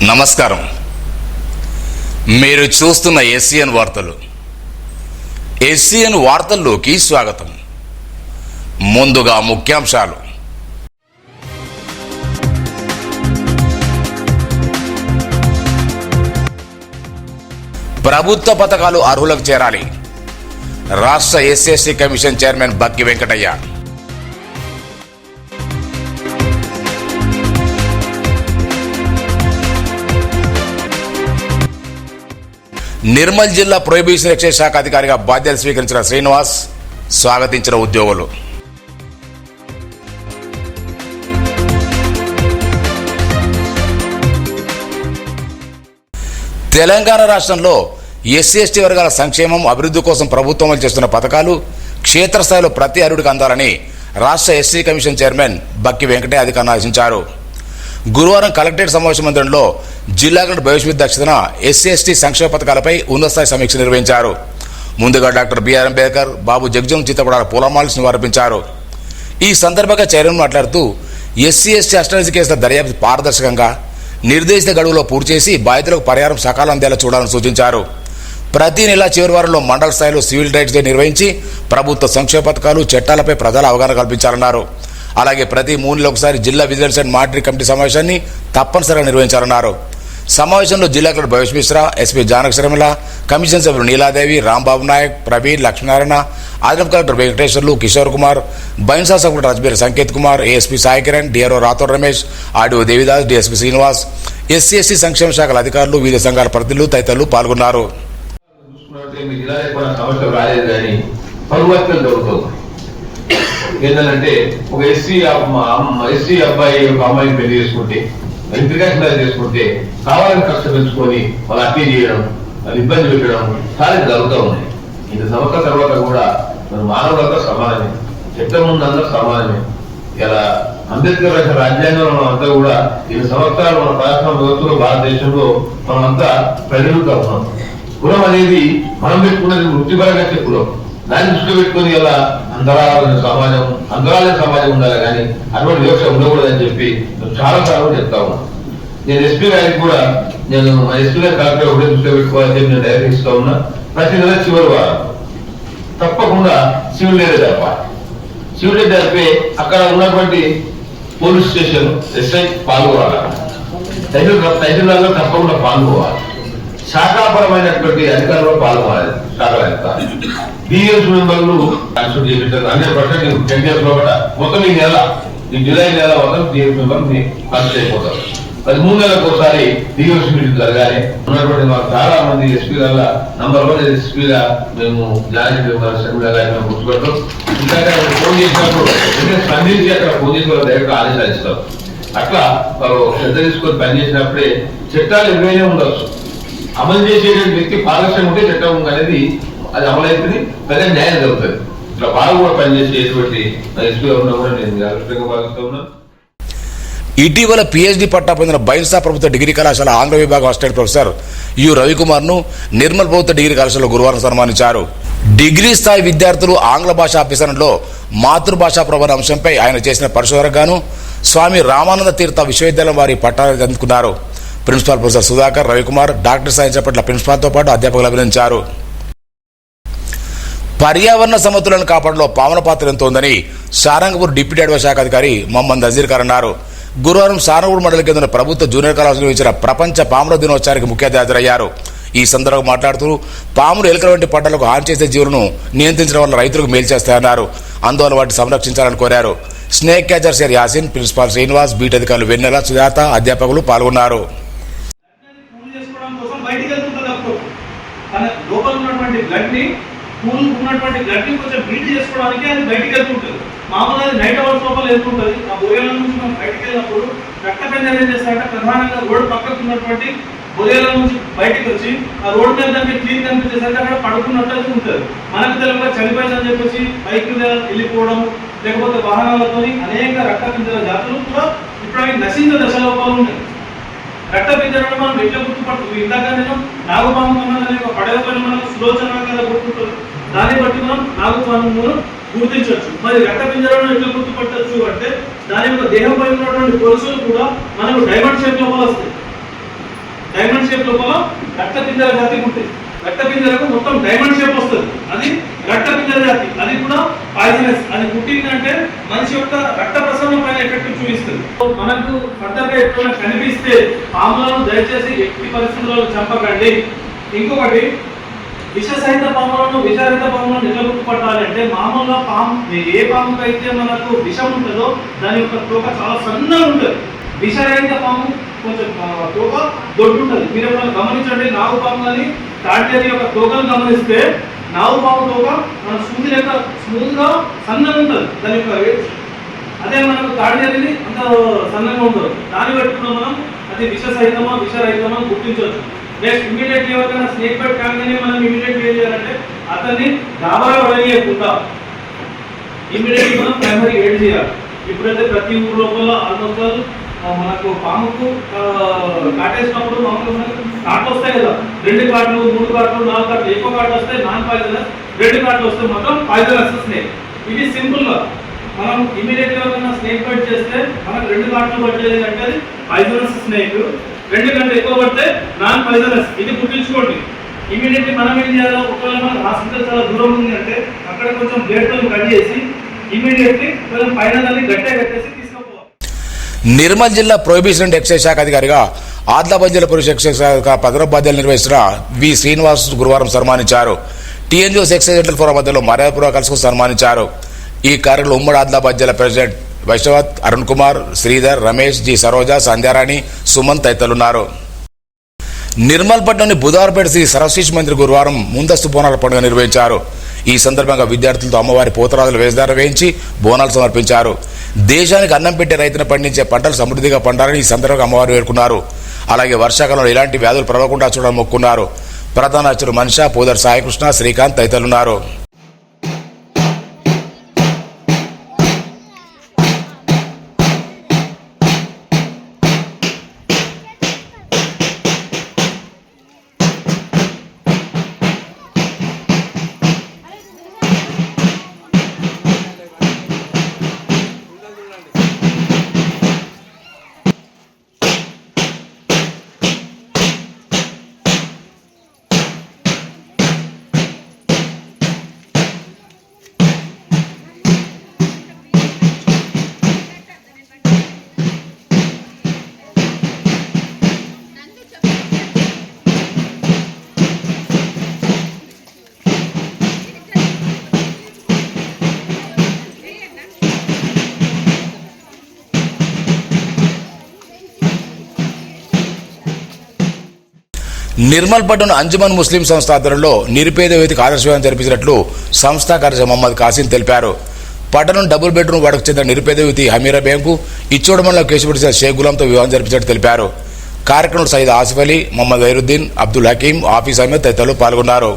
నమస్కారం. మీరు చూస్తున్న ఎస్సీఎన్ వార్తలు. ఎస్సీఎన్ వార్తల్లోకి స్వాగతం. ముందుగా ముఖ్యాంశాలు. ప్రభుత్వ పథకాలు అర్హులకు చేరాలి. రాష్ట్ర ఎస్సీ కమిషన్ చైర్మన్ బక్కి వెంకటయ్య. నిర్మల్ జిల్లా ప్రొహిబిషన్ ఎక్సైజ్ శాఖ అధికారిగా బాధ్యతలు స్వీకరించిన శ్రీనివాస్ స్వాగతించిన ఉద్యోగులు. తెలంగాణ రాష్ట్రంలో ఎస్సీ వర్గాల సంక్షేమం అభివృద్ధి కోసం ప్రభుత్వం అమలు చేస్తున్న పథకాలు క్షేత్రస్థాయిలో ప్రతి అర్హుడికి అందాలని రాష్ట్ర ఎస్సీ కమిషన్ చైర్మన్ బక్కి వెంకటయ్య అధికారులను ఆదేశించారు. గురువారం కలెక్టరేట్ సమావేశ మందిరంలో జిల్లా కలెక్టర్ భవిష్యత్ అధ్యక్షతన ఎస్సీ సంక్షేమ పథకాలపై ఉన్నతస్థాయి సమీక్ష నిర్వహించారు. ముందుగా డాక్టర్ బిఆర్ అంబేద్కర్, బాబు జగజ్జీవన్ చిత్తపడాల పూలమాలలు నివారించారు. ఈ సందర్భంగా చైర్మన్ మాట్లాడుతూ ఎస్సీ అష్టనిధి కేసుల దర్యాప్తు పారదర్శకంగా నిర్దేశిత గడువులో పూర్తి చేసి బాధితులకు పరిహారం సకాలం అందేలా చూడాలని సూచించారు. ప్రతి నెల చివరి వారంలో మండల స్థాయిలో సివిల్ రైట్స్ డే నిర్వహించి ప్రభుత్వ సంక్షేమ పథకాలు చట్టాలపై ప్రజల అవగాహన కల్పించాలన్నారు. అలాగే ప్రతి 3 నెలలకు ఒకసారి జిల్లా విజిలెన్స్ అండ్ మానిటరింగ్ కమిటీ సమావేశాన్ని తప్పనిసరిగా నిర్వహించాలన్నారు. సమావేశంలో జిల్లా collector Bhavesh Mishra, SP Janaka Sharmila, commission సభ్యులు నీలాదేవి, రాంబాబు నాయక్, ప్రవీణ్, లక్ష్మీనారాయణ, అదనపు కలెక్టర్ వెంకటేశ్వర్లు, కిషోర్ కుమార్, బైన్సా సభ్యుడు Rajbir Sanket Kumar, ASP Sai Kiran, DRO Rathod Ramesh, RDO Devidas, DSP Srinivas, SC సంక్షేమ శాఖల అధికారులు, వివిధ సంఘాల ప్రతినిధులు తదితరులు పాల్గొన్నారు. ఏంటంటే ఒక ఎస్సీ అబ్బాయి ఒక అమ్మాయిని పెళ్లి చేసుకుంటే ఇంటికాషన్ చేసుకుంటే కావాలని కష్టం పెంచుకొని వాళ్ళు అట్టి చేయడం, వాళ్ళు ఇబ్బంది పెట్టడం చాలా జరుగుతూ ఉన్నాయి. ఇంత సంవత్సరం తర్వాత కూడా మన మానవులంతా సమానమే, చట్టం ముందు అందరూ సమానమే. ఇలా అంబేద్కర్ రాసిన రాజ్యాంగంలో మనం అంతా కూడా 2 సంవత్సరాలు మన ప్రజాస్వామ్య వ్యవస్థలో భారతదేశంలో మనమంతా ప్రజలుగా ఉన్నాం. కులం అనేది మనం పెట్టుకున్నది వృత్తిపరంగా కులం. దాన్ని దృష్టిలో పెట్టుకుని ఇలా అంతరాల సమాజం ఉండాలి, కానీ అటువంటి వివక్ష ఉండకూడదని చెప్పి చాలా సార్లు చెప్తా ఉన్నాను. నేను ఎస్పీ గారికి కూడా మా ఎస్పీ గారి కలెక్టర్ ఒకటే దృష్టిలో పెట్టుకోవాలని చెప్పి నేను డైరెక్ట్ ఇస్తా ఉన్నా. ప్రతి నెల చివరి వారం తప్పకుండా సివిల్ డే జరపాలి. సివిల్ డే జరిపి అక్కడ ఉన్నటువంటి పోలీస్ స్టేషన్ ఎస్ఐ పాల్గొనాలి, తహసీల్దార్లో తప్పకుండా పాల్గొవాలి, శాఖాపరమైనటువంటి అధికారులు పాల్గొనాలి. శాఖల అధికారులు డిఎస్ మెంబర్లు కన్సల్ట్ చేయించారు 100%. 10 days లోపల మొత్తం ఈ జూలై నెల మొత్తం డిఎస్ మెంబర్ కన్సల్ట్ అయిపోతారు. 13 నెలలకు ఒకసారి డిఎస్ మీటింగ్ జరగాలి. ఉన్నటువంటి మాకు చాలా మంది ఎస్పీ వల్ల నంబర్ 1 ఎస్పీగా మేము జాయిన్ గుర్తుపెడతాం. ఇంకా ఫోన్ చేసినప్పుడు స్పందించి అక్కడ ఫోన్ చేసి వాళ్ళు డైరెక్ట్ ఆదేశాలు ఇస్తారు. అట్లా వాళ్ళు శ్రద్ధ తీసుకొని పనిచేసినప్పుడే చట్టాలు ఎవరైనా ఉండవచ్చు. అమలు చేసేటువంటి వ్యక్తి పారదర్శకం ఉంటే చట్టం అనేది అది అమలైతుంది, పెద్ద న్యాయం జరుగుతుంది. ఇట్లా బాగా కూడా పనిచేసేటువంటి ఎస్పీ ఉన్నా కూడా నేను జాగ్రత్తగా భావిస్తూ ఉన్నాను. ఇటీవల పిహెచ్డి పట్టా పొందిన బైన్సా ప్రభుత్వ డిగ్రీ కళాశాల ఆంగ్ల విభాగం అసిస్టెంట్ ప్రొఫెసర్ యు రవికుమార్ ను నిర్మల్ ప్రభుత్వ డిగ్రీ కళాశాలలో గురువారం సన్మానించారు. డిగ్రీ స్థాయి విద్యార్థులు ఆంగ్ల భాష అభ్యసనంలో మాతృభాషా ప్రబోధన అంశంపై ఆయన చేసిన పరిశోధనకు గాను స్వామి రామానంద తీర్థ విశ్వవిద్యాలయం వారి పట్టాలు అందుకున్నారు. Principal professor Sudhakar, Ravikumar, doctor సాయించ పట్ల ప్రిన్సిపాల్తో పాటు అధ్యాపకులు అభినందించారు. పర్యావరణ సమతులను కాపాడంలో పావన పాత్ర ఎంతో ఉందని సారంగపూర్ డిప్యూటీ అడవి శాఖ అధికారి మొహమ్మద్ నజీర్ ఖాన్ అన్నారు. గురువారం సారంగపూర్ మండలి కేంద్ర ప్రభుత్వ జూనియర్ కళాశాల నిర్వహించిన ప్రపంచ పాముల దినోత్సవానికి ముఖ్య అతిథి హాజరయ్యారు. ఈ సందర్భంగా మాట్లాడుతూ పాములు, ఎలుకల వంటి పంటలకు హాని చేసే జీవులను నియంత్రించడం వల్ల రైతులకు మేలు చేస్తాయన్నారు. అందువల్ల వాటిని సంరక్షించాలని కోరారు. Snake catcher share Yasin, principal Srinivas, beat అధికారులు వెన్నెల, సుజాత, అధ్యాపకులు పాల్గొన్నారు. ఉన్నటువంటి గడ్డి కొంచెం బీట్ చేసుకోవడానికి అది బయటికి వెళ్తుంటుంది. మామూలుగా అది నైట్ అవర్స్ లోపల వెళ్తుంటుంది. ఆ బొయ్యల నుంచి మనం బయటికి వెళ్ళినప్పుడు రక్త పెంజలు ఏం చేస్తారంటే ప్రధానంగా రోడ్డు పక్కకు ఉన్నటువంటి బొయ్యల నుంచి బయటకు వచ్చి ఆ రోడ్డు మీద దానికి క్లీన్ కనిపించేసరికి అక్కడ పడుకున్నట్టు ఉంటుంది. మనకు తెలియక చనిపోయిందని చెప్పేసి బైక్ మీద వెళ్ళిపోవడం, లేకపోతే వాహనాలతో అనేక రక్త పెంజల జాతులు కూడా ఇప్పుడు అవి నశించే దశ లోపల ఉన్నాయి. రక్త పెంజలను మనం ఎట్లా గుర్తుపడుతుంది? ఇందాక నేను నాగుపాము పడగపల్లి మనం సులోచన కదా గుర్తుంటుంది. దాన్ని బట్టి మనం నాగుపామును గుర్తించవచ్చు. మరి రక్త పింజరాలను ఎట్లా గుర్తుపట్టచ్చు అంటే దాని యొక్క దేహంపై ఉన్నటువంటి పొలుసులు కూడా మనకు డైమండ్ షేప్ లోపల వస్తాయి. డైమండ్ షేప్ లోపల రక్త పింజర జాతి ఉంటుంది. రక్త పింజరకు మొత్తం డైమండ్ షేప్ వస్తుంది, అది రక్త పింజర జాతి. అది కూడా పాయిజనస్. అది పుట్టిందంటే మనిషి యొక్క రక్త ప్రసరణ పైన ఎఫెక్ట్ చూపిస్తుంది. మనకు ఫర్దర్గా ఎప్పుడైనా కనిపిస్తే పాములను దయచేసి ఎట్టి పరిస్థితుల్లో చంపకండి. ఇంకొకటి, విషసహిత పాములను విషరహిత పాములను ఎట్లా గుర్తుపట్టాలంటే, మామూలుగా పాము ఏ పాముకి అయితే మనకు విషం ఉంటుందో దాని యొక్క తోక చాలా సన్నగా ఉంటుంది. విషరహిత పాము కొంచెం తోక దొడ్డు ఉంటుంది. మీరు ఎప్పుడైనా గమనించండి, నాగు పాము కానీ తాటి యొక్క తోకను గమనిస్తే నాగు పాము తోక మన సూది లెక్క స్మూత్ గా సన్నగా ఉంటుంది దాని యొక్క. అదే మనకు తాటి అనేది అంత సన్నగా ఉంటుంది. దాన్ని పెట్టుకున్న మనం అది విషసహితమా విషరహితమా గుర్తించవచ్చు. నెక్స్ట్, ఇమీడియట్లీ ఎవరికైనా స్నేక్ బైట్ కాగానే మనం ఇమీడియట్లీ ఏం చేయాలంటే అతన్ని గాబరా పడనీయకుండా ఇమీడియట్లీ మనం ప్రైమరీ ఎయిడ్ చేయాలి. ఇప్పుడైతే ప్రతి ఊరు లోపల ఆల్మోస్ట్ మనకు పాముకు కాటేసినప్పుడు మామూలుగా మనకు కాట్లు వస్తాయి కదా, 2 కాట్లు 3 కాట్లు 4 కాట్లు, ఎక్కువ కాట్లు వస్తే నాన్ పాయిజనస్, 2 కాట్లు వస్తే మాత్రం పాయిజనస్ స్నేక్. ఇది సింపుల్ గా మనం ఇమీడియట్ గా స్నేక్ బైట్ చేస్తే మనకు 2 కాట్లు పట్టేది అంటే అది పాయిజనస్ స్నేక్, 2 కంటే ఎక్కువ పడితే నాన్ పాయిజనస్. ఇది గుర్తుంచుకోండి. ఇమీడియట్లీ మనం ఏం చేయాలో, ఒకవేళ మనకు హాస్పిటల్ చాలా దూరం ఉంది అంటే అక్కడ కొంచెం బ్లేడ్ తో కట్ చేసి ఇమీడియట్లీ కొంచెం పైన దాన్ని గట్టిగా కట్టేసి తీసుకోవాలి. నిర్మల్ జిల్లా ప్రొహిబిషన్ అండ్ ఎక్సైజ్ శాఖ అధికారిగా ఆదిలాబాద్ జిల్లా పురుష ఎక్సైజ్ శాఖ పదవ బాధ్యతలు నిర్వహిస్తున్న వి శ్రీనివాస్ గురువారం సన్మానించారు. టీఎన్జిఓస్ ఎక్సైజ్ జనరల్ ఫోరం మధ్యలో మర్యాదపూర్వక కలుసుకుని సన్మానించారు. ఈ కార్యక్రమంలో ఉమ్మడి ఆదిలాబాద్ జిల్లా ప్రెసిడెంట్ వైష్ణవత్, అరుణ్ కుమార్, శ్రీధర్, రమేష్, జి సరోజ, సంధ్యారాణి, సుమన్ తదితరులున్నారు. నిర్మల్ పట్టణంలోని బుధవారపేట శ్రీ సరస్వతి మందిర్ గురువారం ముందస్తు బోనాల పండుగ నిర్వహించారు. ఈ సందర్భంగా విద్యార్థులతో అమ్మవారి పోతరాజుల వేషధార వేయించి బోనాలు సమర్పించారు. దేశానికి అన్నం పెట్టే రైతును పండించే పంటలు సమృద్ధిగా పండాలని ఈ సందర్భంగా అమ్మవారు వేడుకున్నారు. అలాగే వర్షాకాలంలో ఎలాంటి వ్యాధులు ప్రబలకుండా చూడడం మొక్కున్నారు. ప్రధాన అర్చకులు మనిషా, పోదర్ సాయికృష్ణ, శ్రీకాంత్ తదితరులున్నారు. నిర్మల్ పట్టణ అంజుమన్ ముస్లిం సంస్థ ఆధ్వర్యంలో నిరుపేద యువతికి ఆదర్శవంతం జరిపించినట్లు సంస్థ కార్యదర్శి మహమ్మద్ కాసిం తెలిపారు. పట్టణం డబుల్ బెడ్రూమ్ వాడకు చెందిన నిరుపేద యువతి హమీరా బేంకు ఇచ్చోడ మండలం కేశపుడి షేక్ గులాంతో వివాహం జరిపించినట్టు తెలిపారు. కార్యక్రమంలో సయ్యద్ ఆసిఫ్ అలీ, మొహమ్మద్ వైరుద్దీన్, అబ్దుల్ హకీం, ఆఫీస్ అహ్మద్ తదితరులు పాల్గొన్నారు.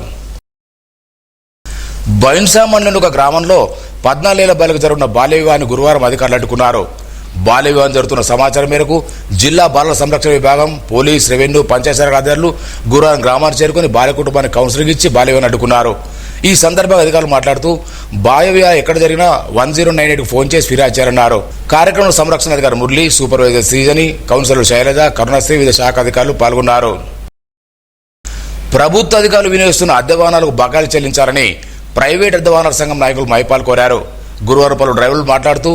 బైన్సా మండలం ఒక గ్రామంలో 14 ఏళ్ల బాలిక జరుగుతున్న బాల్య వివాహాన్ని గురువారం అధికారులు అడ్డుకున్నారు. బాల్య వివాహం జరుగుతున్న సమాచారం మేరకు జిల్లా బాలల సంరక్షణ విభాగం, పోలీస్, రెవెన్యూ, పంచాయతీరాజ్ అధికారులు గురువారం గ్రామాన్ని చేరుకుని బాల్య కుటుంబానికి కౌన్సిలింగ్ ఇచ్చి బాల్య వివాహాన్ని అడ్డుకున్నారు. ఈ సందర్భంగా అధికారులు మాట్లాడుతూ బాల్య వివాహం ఎక్కడ జరిగినా 1098కు ఫోన్ చేసి ఫిర్యాదు చేయాలన్నారు. కార్యక్రమంలో సంరక్షణ అధికారి మురళి, సూపర్వైజర్ శ్రీజని, కౌన్సిలర్ శైలజ, కరుణశ్రీ, వివిధ శాఖ అధికారులు పాల్గొన్నారు. ప్రభుత్వ అధికారులు వినియోగిస్తున్న అద్దె వాహనాలకు బకాయిలు చెల్లించాలని ప్రైవేట్ అద్దె వాహనాల సంఘం నాయకులు మైపాల్ కోరారు. గురువారం పలు డ్రైవర్లు మాట్లాడుతూ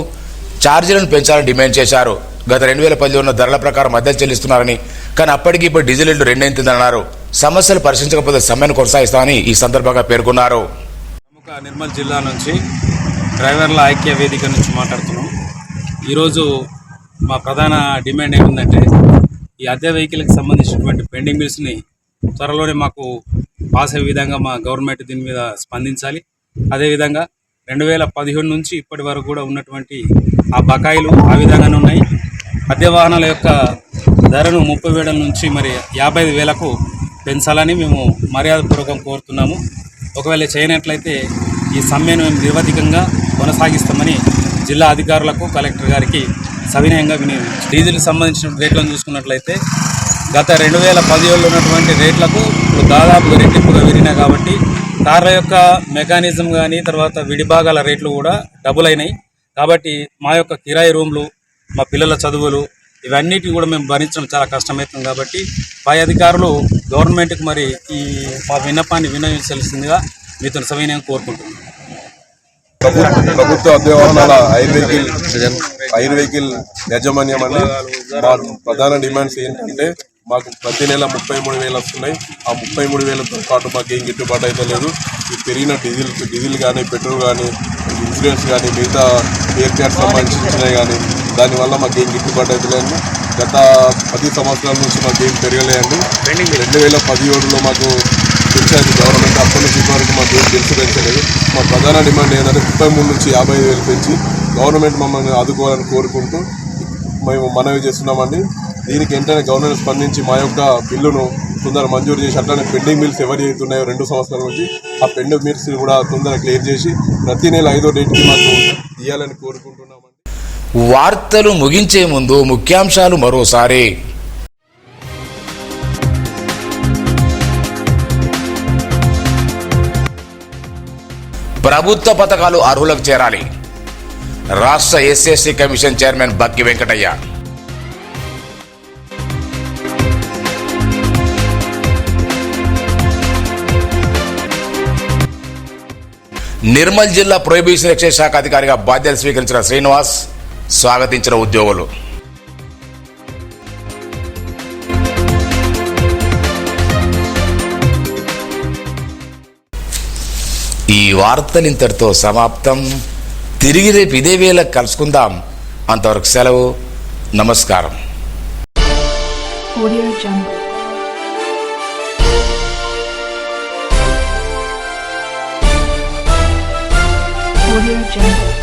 ఛార్జీలను పెంచాలని డిమాండ్ చేశారు. గత 2010 ఉన్న ధరల ప్రకారం అద్దెలు చెల్లిస్తున్నారని, కానీ అప్పటికి ఇప్పుడు డీజిల్ రేట్లు రెండెంతిందన్నారు. సమస్యలు పరిశీలించకపోతే సమ్మెను కొనసాగిస్తామని ఈ సందర్భంగా పేర్కొన్నారు. ప్రముఖ నిర్మల్ జిల్లా నుంచి డ్రైవర్ల ఐక్య వేదిక నుంచి మాట్లాడుతున్నాం. ఈరోజు మా ప్రధాన డిమాండ్ ఏమిటంటే, ఈ అద్దె వెహికల్కి సంబంధించినటువంటి పెండింగ్ బిల్స్ని త్వరలోనే మాకు పాస్ అయ్యే విధంగా మా గవర్నమెంట్ దీని మీద స్పందించాలి. అదేవిధంగా 2017 నుంచి ఇప్పటి వరకు కూడా ఉన్నటువంటి ఆ బకాయిలు ఆ విధంగానే ఉన్నాయి. అద్దె వాహనాల యొక్క ధరను 30,000 నుంచి మరి 55,000కు పెంచాలని మేము మర్యాదపూర్వకం కోరుతున్నాము. ఒకవేళ చేయనట్లయితే ఈ సమ్మెను మేము నిరవధికంగా కొనసాగిస్తామని జిల్లా అధికారులకు, కలెక్టర్ గారికి సవినయంగా వినియోగించారు. డీజిల్కి సంబంధించిన రేట్లను చూసుకున్నట్లయితే గత 2017లో ఉన్నటువంటి రేట్లకు ఇప్పుడు దాదాపు రెట్టింపుగా పెరిగినాయి. కాబట్టి కార్ల యొక్క మెకానిజం కానీ తర్వాత విడిభాగాల రేట్లు కూడా డబుల్ అయినాయి. కాబట్టి మా యొక్క కిరాయి రూమ్లు, మా పిల్లల చదువులు, ఇవన్నిటిని కూడా మేము భరించడం చాలా కష్టమవుతుంది కాబట్టి పై అధికారులు గవర్నమెంట్కి మరి ఈ మా విన్నపాన్ని విన్నవించాల్సిందిగా మీతో సవినయం కోరుకుంటున్నాం. ప్రభుత్వ అద్దె వాహనాల హైర్ వెహికల్ యాజమాన్యం అండి. మా ప్రధాన డిమాండ్స్ ఏంటంటే మాకు ప్రతి నెల 33,000 వస్తున్నాయి. ఆ 33,000తో పాటు మాకు ఏం గిట్టుబాటు అయితే లేదు. ఈ పెరిగిన డీజిల్ కానీ, పెట్రోల్ కానీ, ఇన్సూరెన్స్ కానీ, మిగతా ఎయిర్ క్యాట్ సంబంధించినవి కానీ దానివల్ల మాకు ఏం గిట్టుబాటు అయితే లేదు. గత 10 సంవత్సరాల నుంచి మాకు ఏం పెరగలేదండి. 2017లో మాకు పెంచారు గవర్నమెంట్. అప్పటి నుంచి ఇప్పటివరకు మాకు ఏం పెంచలేదు. మా ప్రధాన డిమాండ్ ఏంటంటే 33 నుంచి 55,000 పెంచి గవర్నమెంట్ మమ్మల్ని ఆదుకోవాలని కోరుకుంటూ మేము మనవి చేస్తున్నామండి. దీనికి వెంటనే గవర్నమెంట్ స్పందించి మా యొక్క బిల్లును తొందర మంజూరు చేసి అట్లానే పెండింగ్ బిల్స్ ఎవరు అవుతున్నాయో 2 సంవత్సరాల నుంచి ఆ పెండింగ్ బిల్స్ కూడా తొందర క్లియర్ చేసి ప్రతి నెల 5వ డేట్కి మాకు ఇవ్వాలని కోరుకుంటున్నామండి. వార్తలు ముగించే ముందు ముఖ్యాంశాలు మరోసారి. ప్రభుత్వ పథకాలు అర్హులకు చేరాలి. రాష్ట్ర ఎస్సీ కమిషన్ చైర్మన్ బక్కి వెంకటయ్య. నిర్మల్ జిల్లా ప్రొహిబిషన్ ఎక్సైజ్ శాఖ అధికారిగా బాధ్యతలు స్వీకరించిన శ్రీనివాస్ స్వాగతించిన ఉద్యోగులు. ఈ వార్తలు ఇంతటితో సమాప్తం. తిరిగి రేపు ఇదే వేళ కలుసుకుందాం. అంతవరకు సెలవు. నమస్కారం. Audio Jungle. Audio Jungle.